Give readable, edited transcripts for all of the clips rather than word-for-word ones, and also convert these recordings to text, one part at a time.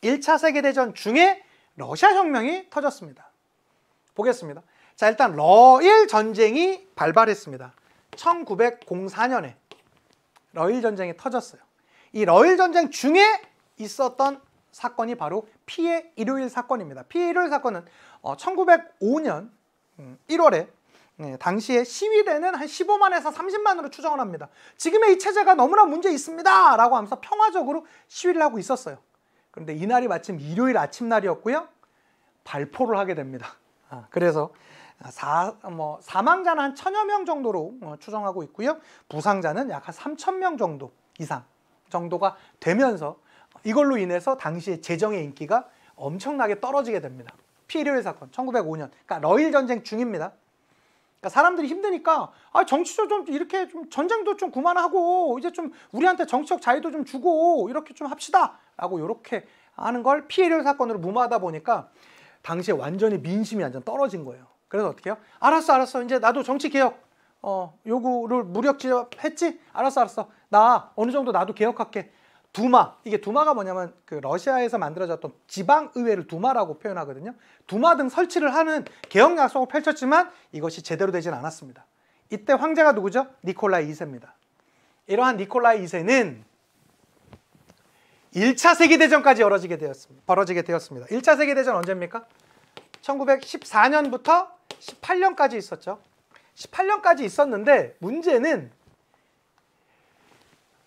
1차 세계대전 중에 러시아 혁명이 터졌습니다. 보겠습니다. 자, 일단 러일 전쟁이 발발했습니다. 1904년에 러일 전쟁이 터졌어요. 이 러일 전쟁 중에 있었던 사건이 바로 피해 일요일 사건입니다. 피해 일요일 사건은 1905년 1월에 당시에 시위대는 한 15만에서 30만으로 추정을 합니다. 지금의 이 체제가 너무나 문제 있습니다 라고 하면서 평화적으로 시위를 하고 있었어요. 그런데 이날이 마침 일요일 아침날이었고요. 발포를 하게 됩니다. 그래서 사망자는 한 1000여 명 정도로 추정하고 있고요. 부상자는 약 한 3000명 정도 이상 정도가 되면서 이걸로 인해서 당시의 재정의 인기가 엄청나게 떨어지게 됩니다. 피해 일요일 사건 1905년, 그러니까 러일 전쟁 중입니다. 그러니까 사람들이 힘드니까 정치적 좀 이렇게 좀 전쟁도 좀 그만하고 이제 좀 우리한테 정치적 자유도 좀 주고 이렇게 좀 합시다라고 이렇게 하는 걸 피해 일요일 사건으로 무마하다 보니까 당시에 완전히 민심이 완전 떨어진 거예요. 그래서 어떻게 해요? 알았어. 이제 나도 정치 개혁 요구를 무력 지급했지? 알았어. 나 어느 정도 나도 개혁할게. 두마, 이게 두마가 뭐냐면 그 러시아에서 만들어졌던 지방의회를 두마라고 표현하거든요. 두마 등 설치를 하는 개혁 약속을 펼쳤지만 이것이 제대로 되진 않았습니다. 이때 황제가 누구죠? 니콜라이 2세입니다. 이러한 니콜라이 2세는 1차 세계대전까지 벌어지게 되었습니다. 1차 세계대전 언제입니까? 1914년부터 18년까지 있었죠. 18년까지 있었는데 문제는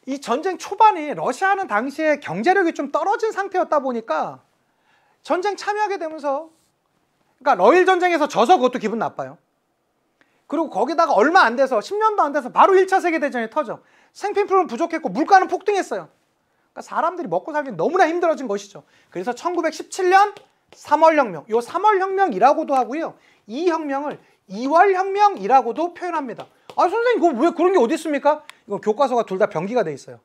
이 전쟁 초반에 러시아는 당시에 경제력이 좀 떨어진 상태였다 보니까 전쟁 참여하게 되면서 그러니까 러일 전쟁에서 져서 그것도 기분 나빠요. 그리고 거기다가 얼마 안 돼서 10년도 안 돼서 바로 1차 세계대전이 터져. 생필품은 부족했고 물가는 폭등했어요. 그러니까 사람들이 먹고 살기 너무나 힘들어진 것이죠. 그래서 1917년 3월혁명, 요 3월혁명이라고도 하고요. 이 혁명을 2월혁명이라고도 표현합니다. 선생님 그거 왜 그런 게 어디 있습니까? 이거 교과서가 둘 다 병기가 돼 있어요.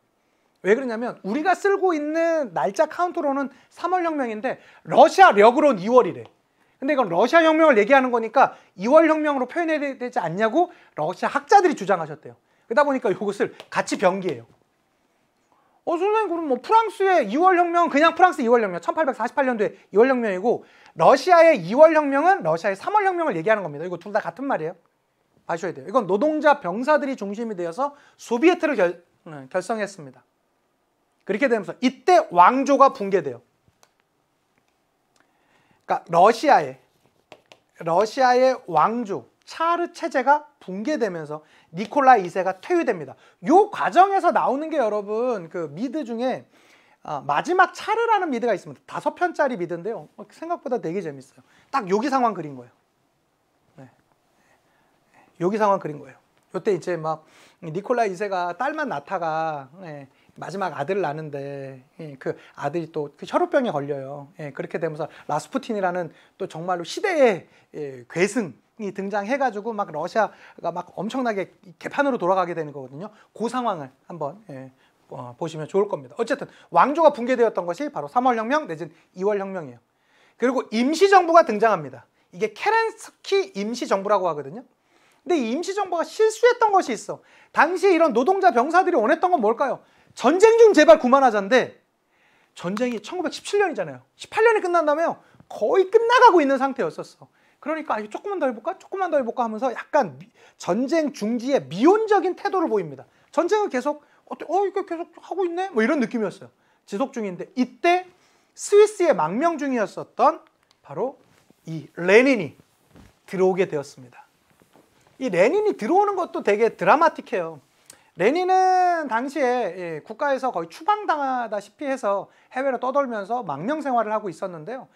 왜 그러냐면 우리가 쓰고 있는 날짜 카운트로는 3월혁명인데 러시아력으로는 2월이래. 근데 이건 러시아 혁명을 얘기하는 거니까 2월혁명으로 표현해야 되지 않냐고 러시아 학자들이 주장하셨대요. 그러다 보니까 이것을 같이 병기해요. 선생님 그럼 뭐 프랑스의 2월혁명은 그냥 프랑스 2월혁명 1848년도에 2월혁명이고 러시아의 2월혁명은 러시아의 3월혁명을 얘기하는 겁니다. 이거 둘 다 같은 말이에요. 아셔야 돼요. 이건 노동자 병사들이 중심이 되어서 소비에트를 결성했습니다. 그렇게 되면서 이때 왕조가 붕괴돼요. 그러니까 러시아의 왕조 차르 체제가 붕괴되면서 니콜라이 2세가 퇴위됩니다. 요 과정에서 나오는 게 여러분 그 미드 중에 마지막 차르라는 미드가 있습니다. 5편짜리 미드인데요. 생각보다 되게 재밌어요. 딱 여기 상황 그린 거예요. 여기 상황 그린 거예요. 요때 이제 막 니콜라이 2세가 딸만 낳다가 마지막 아들을 낳는데 그 아들이 또 그 혈우병에 걸려요. 그렇게 되면서 라스푸틴이라는 또 정말로 시대의 괴승이 등장해가지고 막 러시아가 막 엄청나게 개판으로 돌아가게 되는 거거든요. 그 상황을 한번 보시면 좋을 겁니다. 어쨌든 왕조가 붕괴되었던 것이 바로 3월혁명 내지는 2월혁명이에요. 그리고 임시정부가 등장합니다. 이게 케렌스키 임시정부라고 하거든요. 근데 이 임시정부가 실수했던 것이 있어. 당시에 이런 노동자 병사들이 원했던 건 뭘까요? 전쟁 좀 제발 그만하자인데 전쟁이 1917년이잖아요. 18년이 끝난다며요. 거의 끝나가고 있는 상태였었어. 그러니까 조금만 더 해볼까 하면서 약간 전쟁 중지의 미온적인 태도를 보입니다. 전쟁을 계속 이거 계속 하고 있네? 뭐 이런 느낌이었어요. 지속 중인데 이때 스위스의 망명 중이었었던 바로 이 레닌이 들어오게 되었습니다. 이 레닌이 들어오는 것도 되게 드라마틱해요. 레닌은 당시에 국가에서 거의 추방당하다시피 해서 해외로 떠돌면서 망명 생활을 하고 있었는데요.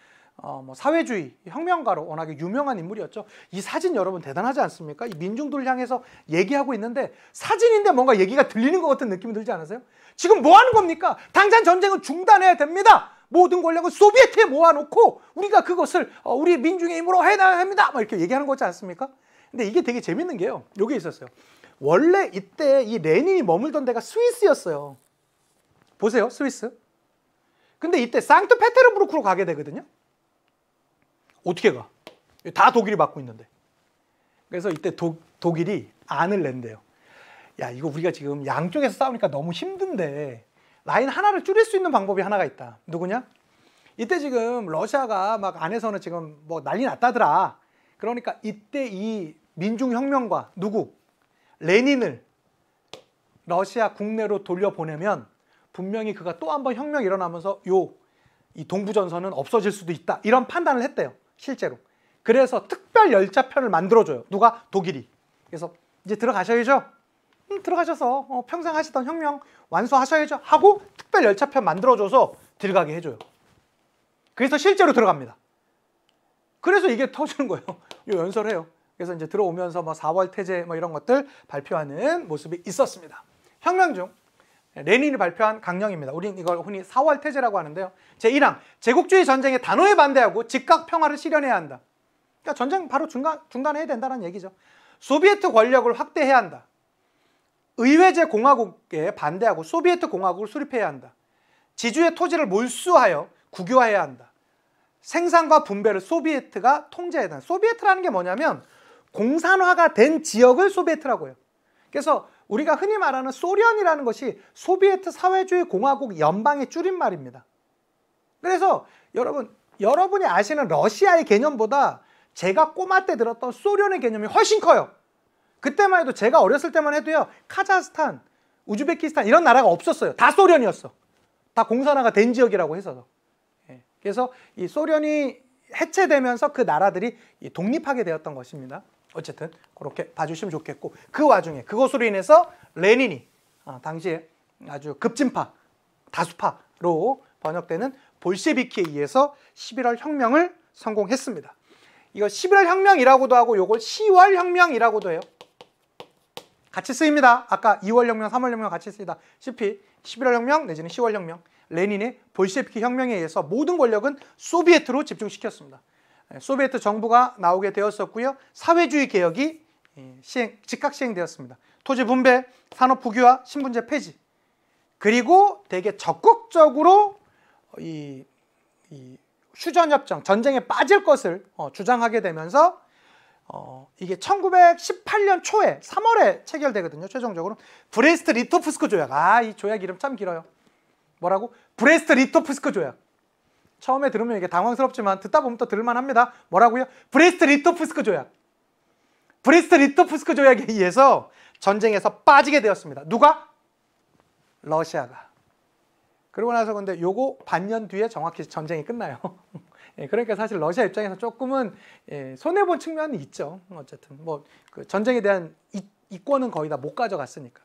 사회주의 혁명가로 워낙에 유명한 인물이었죠. 이 사진 여러분 대단하지 않습니까? 이 민중들 향해서 얘기하고 있는데 사진인데 뭔가 얘기가 들리는 것 같은 느낌이 들지 않으세요? 지금 뭐 하는 겁니까? 당장 전쟁은 중단해야 됩니다. 모든 권력을 소비에트에 모아놓고 우리가 그것을 우리 민중의 힘으로 해야 합니다. 막 이렇게 얘기하는 거지 않습니까? 근데 이게 되게 재밌는 게요. 여기 있었어요. 원래 이때 이 레닌이 머물던 데가 스위스였어요. 보세요, 스위스. 근데 이때 상트페테르부르크로 가게 되거든요. 어떻게 가? 다 독일이 맡고 있는데. 그래서 이때 독일이 안을 낸대요. 야, 이거 우리가 지금 양쪽에서 싸우니까 너무 힘든데 라인 하나를 줄일 수 있는 방법이 하나가 있다. 누구냐? 이때 지금 러시아가 막 안에서는 지금 뭐 난리 났다더라. 그러니까 이때 이 민중혁명과 누구? 레닌을 러시아 국내로 돌려보내면 분명히 그가 또 한 번 혁명이 일어나면서 이 동부전선은 없어질 수도 있다. 이런 판단을 했대요. 실제로. 그래서 특별 열차편을 만들어줘요. 누가? 독일이. 그래서 이제 들어가셔야죠. 들어가셔서 평생 하시던 혁명 완수하셔야죠. 하고 특별 열차편 만들어줘서 들어가게 해줘요. 그래서 실제로 들어갑니다. 그래서 이게 터지는 거예요. 요 연설해요. 그래서 이제 들어오면서 뭐 4월 태제 뭐 이런 것들 발표하는 모습이 있었습니다. 혁명 중 레닌이 발표한 강령입니다. 우린 이걸 흔히 4월 태제라고 하는데요. 제1항 제국주의 전쟁에 단호히 반대하고 즉각 평화를 실현해야 한다. 그러니까 전쟁 바로 중단해야 된다는 얘기죠. 소비에트 권력을 확대해야 한다. 의회제 공화국에 반대하고 소비에트 공화국을 수립해야 한다. 지주의 토지를 몰수하여 국유화해야 한다. 생산과 분배를 소비에트가 통제해야 한다. 소비에트라는 게 뭐냐면 공산화가 된 지역을 소비에트라고 해요. 그래서 우리가 흔히 말하는 소련이라는 것이 소비에트 사회주의 공화국 연방의 줄임말입니다. 그래서 여러분이 아시는 러시아의 개념보다 제가 꼬마 때 들었던 소련의 개념이 훨씬 커요. 그때만 해도 제가 어렸을 때만 해도요. 카자흐스탄, 우즈베키스탄 이런 나라가 없었어요. 다 소련이었어. 다 공산화가 된 지역이라고 해서. 그래서 이 소련이 해체되면서 그 나라들이 독립하게 되었던 것입니다. 어쨌든 그렇게 봐주시면 좋겠고 그 와중에 그것으로 인해서 레닌이 당시에 아주 급진파, 다수파로 번역되는 볼셰비키에 의해서 11월 혁명을 성공했습니다. 이거 11월 혁명이라고도 하고 이걸 10월 혁명이라고도 해요. 같이 쓰입니다. 아까 2월 혁명, 3월 혁명 같이 쓰다시피 11월 혁명 내지는 10월 혁명, 레닌의 볼셰비키 혁명에 의해서 모든 권력은 소비에트로 집중시켰습니다. 소비에트 정부가 나오게 되었었고요. 사회주의 개혁이 즉각 시행되었습니다. 토지 분배, 산업 국유화, 신분제 폐지. 그리고 되게 적극적으로 이 휴전협정, 전쟁에 빠질 것을 주장하게 되면서 이게 1918년 초에 3월에 체결되거든요. 최종적으로 브레스트 리토프스크 조약. 이 조약 이름 참 길어요. 뭐라고? 브레스트 리토프스크 조약. 처음에 들으면 이게 당황스럽지만 듣다 보면 또 들을만 합니다. 뭐라고요? 브레스트 리토프스크 조약. 브레스트 리토프스크 조약에 의해서 전쟁에서 빠지게 되었습니다. 누가? 러시아가. 그러고 나서 근데 요거 반년 뒤에 정확히 전쟁이 끝나요. 그러니까 사실 러시아 입장에서 조금은 손해본 측면이 있죠. 어쨌든 뭐 그 전쟁에 대한 이권은 거의 다 못 가져갔으니까.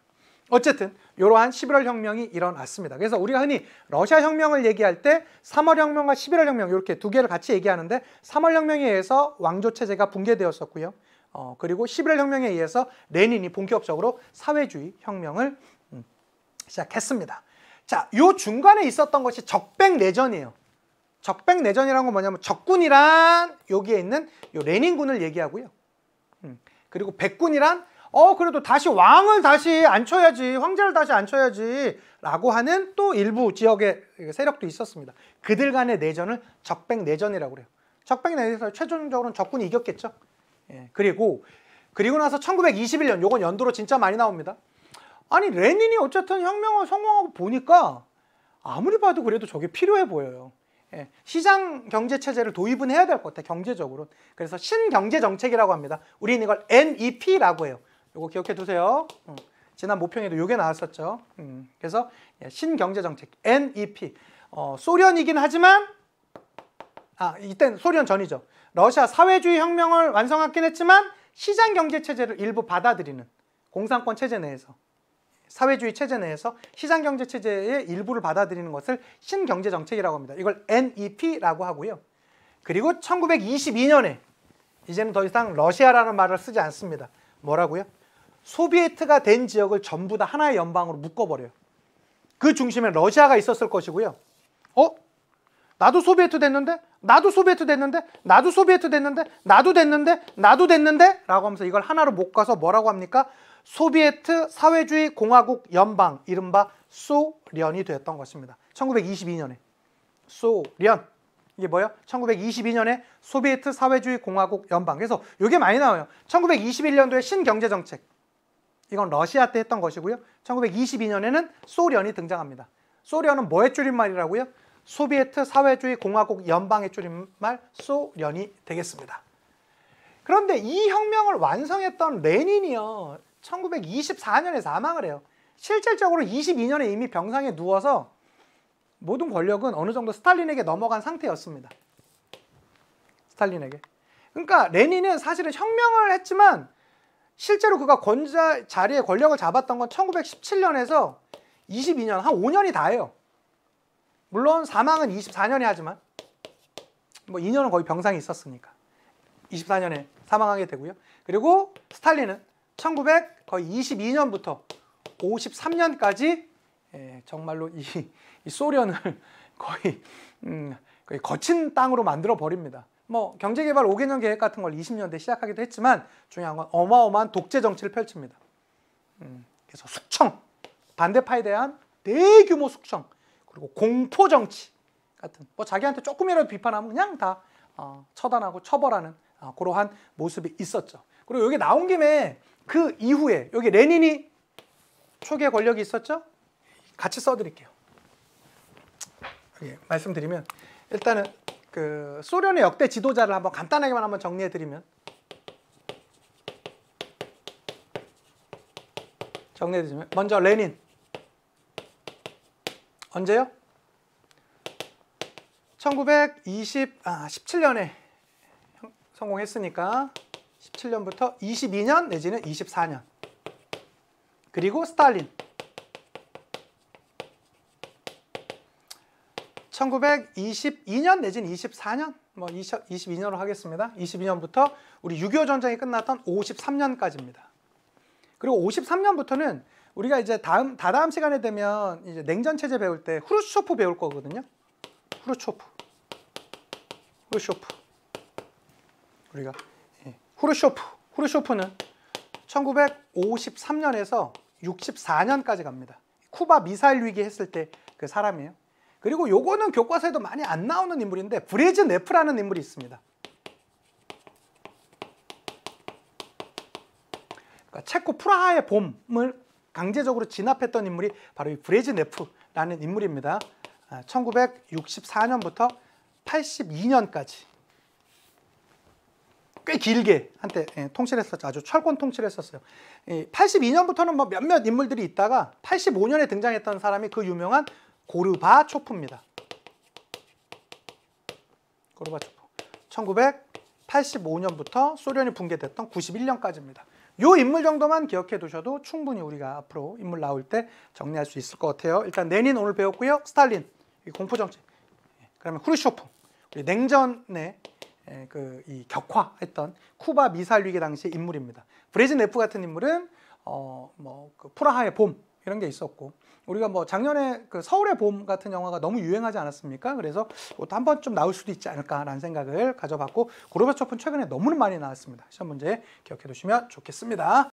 어쨌든 이러한 11월 혁명이 일어났습니다. 그래서 우리가 흔히 러시아 혁명을 얘기할 때 3월 혁명과 11월 혁명 이렇게 두 개를 같이 얘기하는데 3월 혁명에 의해서 왕조 체제가 붕괴되었었고요. 그리고 11월 혁명에 의해서 레닌이 본격적으로 사회주의 혁명을 시작했습니다. 자, 요 중간에 있었던 것이 적백내전이에요. 적백내전이라는 건 뭐냐면 적군이란 여기에 있는 요 레닌군을 얘기하고요. 그리고 백군이란 그래도 다시 왕을 다시 앉혀야지, 황제를 다시 앉혀야지 라고 하는 또 일부 지역의 세력도 있었습니다. 그들 간의 내전을 적백내전이라고 그래요. 적백내전에서 최종적으로는 적군이 이겼겠죠. 그리고 나서 1921년, 요건 연도로 진짜 많이 나옵니다. 아니 레닌이 어쨌든 혁명을 성공하고 보니까 아무리 봐도 그래도 저게 필요해 보여요. 시장 경제 체제를 도입은 해야 될 것 같아, 경제적으로. 그래서 신경제정책이라고 합니다. 우리는 이걸 NEP라고 해요. 요거 기억해 두세요. 지난 모평에도 요게 나왔었죠. 그래서 신경제정책 NEP. 소련이긴 하지만 이땐 소련 전이죠. 러시아 사회주의 혁명을 완성하긴 했지만 시장 경제 체제를 일부 받아들이는 공산권 체제 내에서, 사회주의 체제 내에서 시장 경제 체제의 일부를 받아들이는 것을 신경제정책이라고 합니다. 이걸 NEP라고 하고요. 그리고 1922년에 이제는 더 이상 러시아라는 말을 쓰지 않습니다. 뭐라고요? 소비에트가 된 지역을 전부 다 하나의 연방으로 묶어버려요. 그 중심에 러시아가 있었을 것이고요. 나도 소비에트 됐는데? 나도 소비에트 됐는데? 나도 소비에트 됐는데? 나도 됐는데? 나도 됐는데? 라고 하면서 이걸 하나로 묶어서 뭐라고 합니까? 소비에트 사회주의 공화국 연방, 이른바 소련이 되었던 것입니다. 1922년에 소련. 이게 뭐예요? 1922년에 소비에트 사회주의 공화국 연방. 그래서 이게 많이 나와요. 1921년도에 신경제정책. 이건 러시아 때 했던 것이고요. 1922년에는 소련이 등장합니다. 소련은 뭐의 줄임말이라고요? 소비에트 사회주의 공화국 연방의 줄임말 소련이 되겠습니다. 그런데 이 혁명을 완성했던 레닌이요, 1924년에 사망을 해요. 실질적으로 22년에 이미 병상에 누워서 모든 권력은 어느 정도 스탈린에게 넘어간 상태였습니다. 스탈린에게. 그러니까 레닌은 사실은 혁명을 했지만 실제로 그가 권자 자리에 권력을 잡았던 건 1917년에서 22년, 한 5년이 다예요. 물론 사망은 24년에 하지만 뭐 2년은 거의 병상에 있었으니까 24년에 사망하게 되고요. 그리고 스탈린은 1922년부터 53년까지 정말로 이 소련을 거의 거친 땅으로 만들어 버립니다. 뭐 경제개발 5개년 계획 같은 걸 20년대 시작하기도 했지만 중요한 건 어마어마한 독재 정치를 펼칩니다. 그래서 숙청, 반대파에 대한 대규모 숙청, 그리고 공포 정치 같은, 뭐 자기한테 조금이라도 비판하면 그냥 다 처단하고 처벌하는 그러한 모습이 있었죠. 그리고 여기 나온 김에 그 이후에 여기 레닌이 초기에 권력이 있었죠? 같이 써드릴게요. 말씀드리면 일단은 그 소련의 역대 지도자를 한번 간단하게만 한번 정리해드리면 먼저 레닌 언제요? 17년에 성공했으니까 17년부터 22년 내지는 24년. 그리고 스탈린 1922년 내지는 24년, 뭐 22년으로 하겠습니다. 22년부터 우리 6.25 전쟁이 끝났던 53년까지입니다. 그리고 53년부터는 우리가 이제 다다음 시간에 되면 이제 냉전 체제 배울 때 후르쇼프 배울 거거든요. 후르쇼프. 우리가 후르쇼프는 1953년에서 64년까지 갑니다. 쿠바 미사일 위기 했을 때 그 사람이에요. 그리고 요거는 교과서에도 많이 안 나오는 인물인데 브레즈네프라는 인물이 있습니다. 그러니까 체코 프라하의 봄을 강제적으로 진압했던 인물이 바로 이 브레즈네프라는 인물입니다. 1964년부터 82년까지 꽤 길게 한때 통치를 했었죠. 아주 철권 통치를 했었어요. 82년부터는 뭐 몇몇 인물들이 있다가 85년에 등장했던 사람이 그 유명한 고르바초프입니다. 고르바초프. 1985년부터 소련이 붕괴됐던 91년까지입니다. 이 인물 정도만 기억해 두셔도 충분히 우리가 앞으로 인물 나올 때 정리할 수 있을 것 같아요. 일단 레닌 오늘 배웠고요. 스탈린, 공포정치. 그러면 후르쇼프, 우리 냉전에 이 격화했던 쿠바 미사일 위기 당시 인물입니다. 브레즈네프 같은 인물은 그 프라하의 봄 이런 게 있었고, 우리가 뭐 작년에 그 서울의 봄 같은 영화가 너무 유행하지 않았습니까? 그래서 그것도 한 번쯤 나올 수도 있지 않을까라는 생각을 가져봤고, 고르바초프는 최근에 너무 많이 나왔습니다. 시험 문제 기억해 두시면 좋겠습니다.